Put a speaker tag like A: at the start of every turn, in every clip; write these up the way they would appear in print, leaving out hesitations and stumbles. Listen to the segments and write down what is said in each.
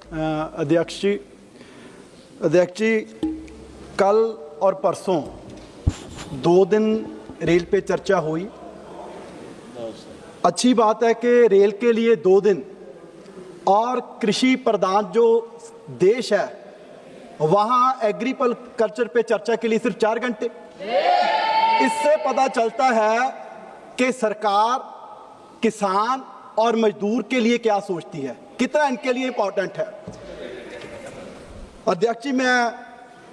A: अध्यक्ष जी, कल और परसों 2 दिन रेल पे चर्चा हुई। अच्छी बात है कि रेल के लिए 2 दिन और कृषि प्रधान जो देश है वहाँ एग्रीकल्चर पे चर्चा के लिए सिर्फ 4 घंटे। इससे पता चलता है कि सरकार किसान और मजदूर के लिए क्या सोचती है, कितना इनके लिए इंपॉर्टेंट है। अध्यक्ष जी, मैं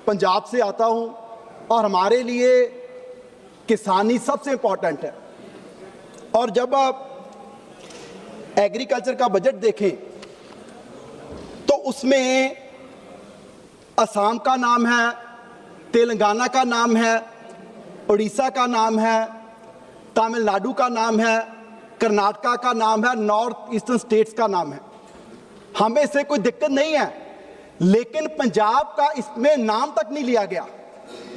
A: पंजाब से आता हूं और हमारे लिए किसानी सबसे इंपॉर्टेंट है। और जब आप एग्रीकल्चर का बजट देखें तो उसमें असम का नाम है, तेलंगाना का नाम है, उड़ीसा का नाम है, तमिलनाडु का नाम है, कर्नाटका का नाम है, नॉर्थ ईस्टर्न स्टेट्स का नाम है। हमें इससे कोई दिक्कत नहीं है, लेकिन पंजाब का इसमें नाम तक नहीं लिया गया।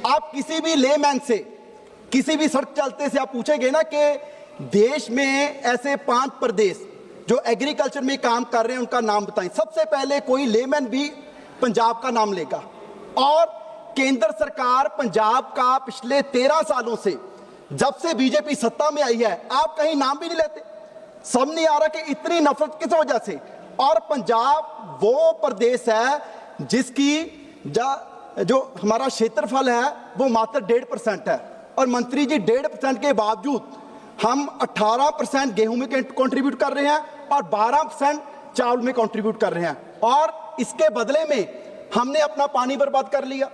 A: आप किसी भी लेमैन से, किसी भी सड़क चलते से आप पूछेंगे ना कि देश में ऐसे 5 प्रदेश जो एग्रीकल्चर में काम कर रहे हैं उनका नाम बताएं, सबसे पहले कोई लेमैन भी पंजाब का नाम लेगा। और केंद्र सरकार पंजाब का पिछले 13 सालों से, जब से बीजेपी सत्ता में आई है, आप कहीं नाम भी नहीं लेते। समझ नहीं आ रहा कि इतनी नफरत किस वजह से। और पंजाब वो प्रदेश है जिसकी जो हमारा क्षेत्रफल है वो मात्र 1.5% है। और मंत्री जी, 1.5% के बावजूद हम 18% गेहूं में कंट्रीब्यूट कर रहे हैं और 12% चावल में कंट्रीब्यूट कर रहे हैं। और इसके बदले में हमने अपना पानी बर्बाद कर लिया,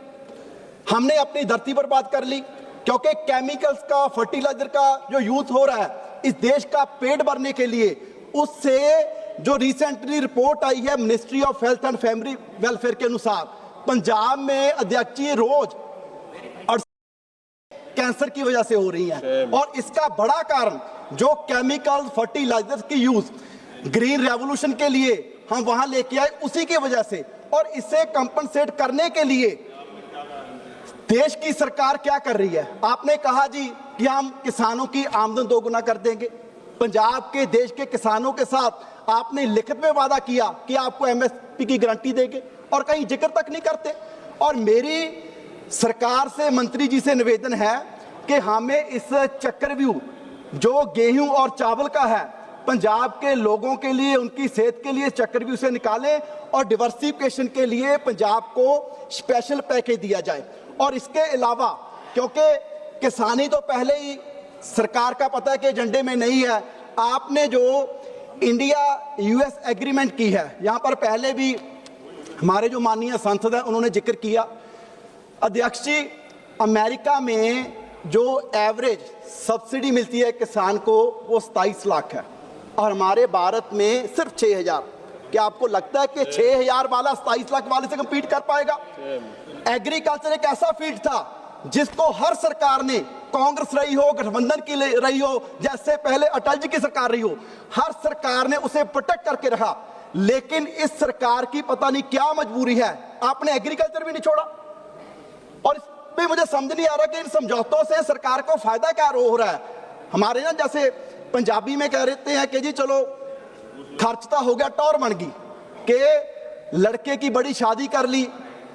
A: हमने अपनी धरती बर्बाद कर ली, क्योंकि केमिकल्स का, फर्टिलाइजर का जो यूज हो रहा है इस देश का पेट भरने के लिए, उससे जो रिसेंटली रिपोर्ट आई है ministry of health and family welfare के अनुसार, पंजाब में अध्यक्ष जी रोज कैंसर की वजह से हो रही है। और इसका बड़ा कारण जो केमिकल फर्टिलाइजर्स की यूज ग्रीन रेवोल्यूशन के लिए हम वहां लेके आए, उसी की वजह से। और इसे कंपनसेट करने के लिए देश की सरकार क्या कर रही है? आपने कहा जी कि हम किसानों की आमदन 2 गुना कर देंगे। पंजाब के देश के किसानों के साथ आपने लिखित में वादा किया कि आपको एमएसपी की गारंटी देंगे, और कहीं जिक्र तक नहीं करते। और मेरी सरकार से, मंत्री जी से निवेदन है कि हमें इस चक्रव्यूह जो गेहूं और चावल का है, पंजाब के लोगों के लिए, उनकी सेहत के लिए चक्रव्यूह से निकालें और डिवर्सिफिकेशन के लिए पंजाब को स्पेशल पैकेज दिया जाए। और इसके अलावा, क्योंकि किसानी तो पहले ही सरकार का पता है कि एजेंडे में नहीं है, आपने जो इंडिया यूएस एग्रीमेंट की है, यहां पर पहले भी हमारे जो माननीय सांसद हैं उन्होंने जिक्र किया। अध्यक्ष जी, अमेरिका में जो एवरेज सब्सिडी मिलती है किसान को वो 27 लाख है और हमारे भारत में सिर्फ 6,000। क्या आपको लगता है कि 6,000 वाला 27 लाख वाले से कम्पीट कर पाएगा? एग्रीकल्चर एक ऐसा फील्ड था जिसको हर सरकार ने, कांग्रेस रही हो, गठबंधन की रही हो, जैसे पहले अटल जी की सरकार रही हो, हर सरकार ने उसे प्रोटेक्ट करके रखा। लेकिन इस सरकार की पता नहीं क्या मजबूरी है, आपने एग्रीकल्चर भी नहीं छोड़ा। और इसमें मुझे समझ नहीं आ रहा कि इन समझौतों से सरकार को फायदा क्या हो रहा है। हमारे ना जैसे पंजाबी में कह रहते हैं कि जी चलो खर्चता हो गया, टौर बन गई, कि लड़के की बड़ी शादी कर ली,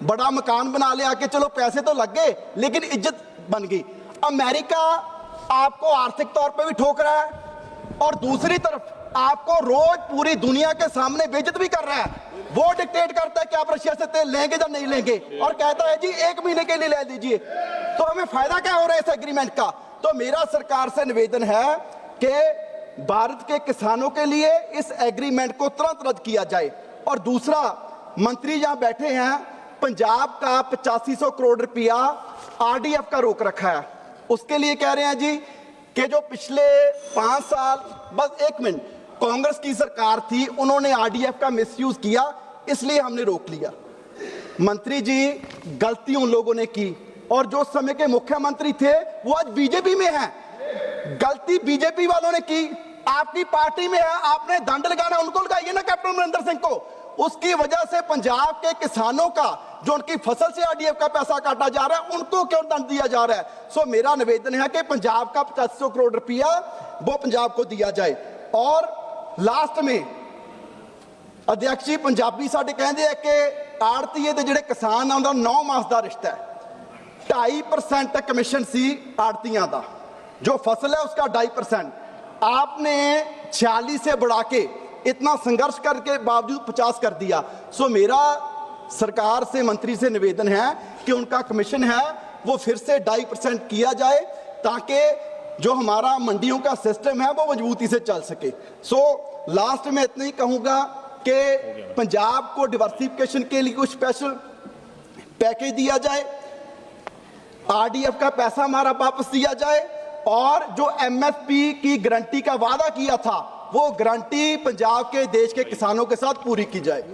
A: बड़ा मकान बना लिया, कि चलो पैसे तो लग गए लेकिन इज्जत बन गई। अमेरिका आपको आर्थिक तौर पे भी ठोक रहा है और दूसरी तरफ आपको रोज पूरी दुनिया के सामने बेइज्जत भी कर रहा है। वो डिक्टेट करता है कि आप रशिया से तेल लेंगे या नहीं लेंगे, और कहता है जी 1 महीने के लिए ले लीजिए। तो हमें फायदा क्या हो रहा है इस एग्रीमेंट का? तो मेरा सरकार से निवेदन है कि भारत के किसानों के लिए इस एग्रीमेंट को तुरंत रद्द किया जाए। और दूसरा, मंत्री जहां बैठे हैं, पंजाब का 8500 करोड़ रुपया आरडीएफ का रोक रखा है। उसके लिए कह रहे हैं जी कि जो पिछले 5 साल, बस 1 मिनट, कांग्रेस की सरकार थी, उन्होंने आरडीएफ का मिसयूज किया, इसलिए हमने रोक लिया। मंत्री जी, गलती उन लोगों ने की, और जो समय के मुख्यमंत्री थे वो आज बीजेपी में हैं। गलती बीजेपी वालों ने की, आपकी पार्टी में है, आपने दंड लगाना उनको लगाइए ना, कैप्टन अमरिंदर सिंह को। उसकी वजह से पंजाब के किसानों का, जो उनकी फसल से आरडीएफ का पैसा काटा जा रहा है, उनको क्यों दंड दिया जा रहा है? सो मेरा निवेदन है कि पंजाब का 8500 करोड़ रुपया वो पंजाब को दिया जाए। और लास्ट में अध्यक्ष जी पंजाबी साडे कहंदे है कि आड़तीए ते जिहड़े किसान आ उहदा 9 मास का रिश्ता है। 2.5% कमीशन सी आड़तियां का, जो फसल है उसका 2.5%, आपने 46 से बढ़ा के इतना संघर्ष करके बावजूद 50 कर दिया। सो मेरा सरकार से, मंत्री से निवेदन है कि उनका कमीशन है वो फिर से 2.5% किया जाए, ताकि जो हमारा मंडियों का सिस्टम है वो मजबूती से चल सके। सो लास्ट में इतना ही कहूँगा कि पंजाब को डिवर्सिफिकेशन के लिए कुछ स्पेशल पैकेज दिया जाए, आरडीएफ का पैसा हमारा वापस दिया जाए, और जो एमएसपी की गारंटी का वादा किया था वो गारंटी पंजाब के, देश के किसानों के साथ पूरी की जाए।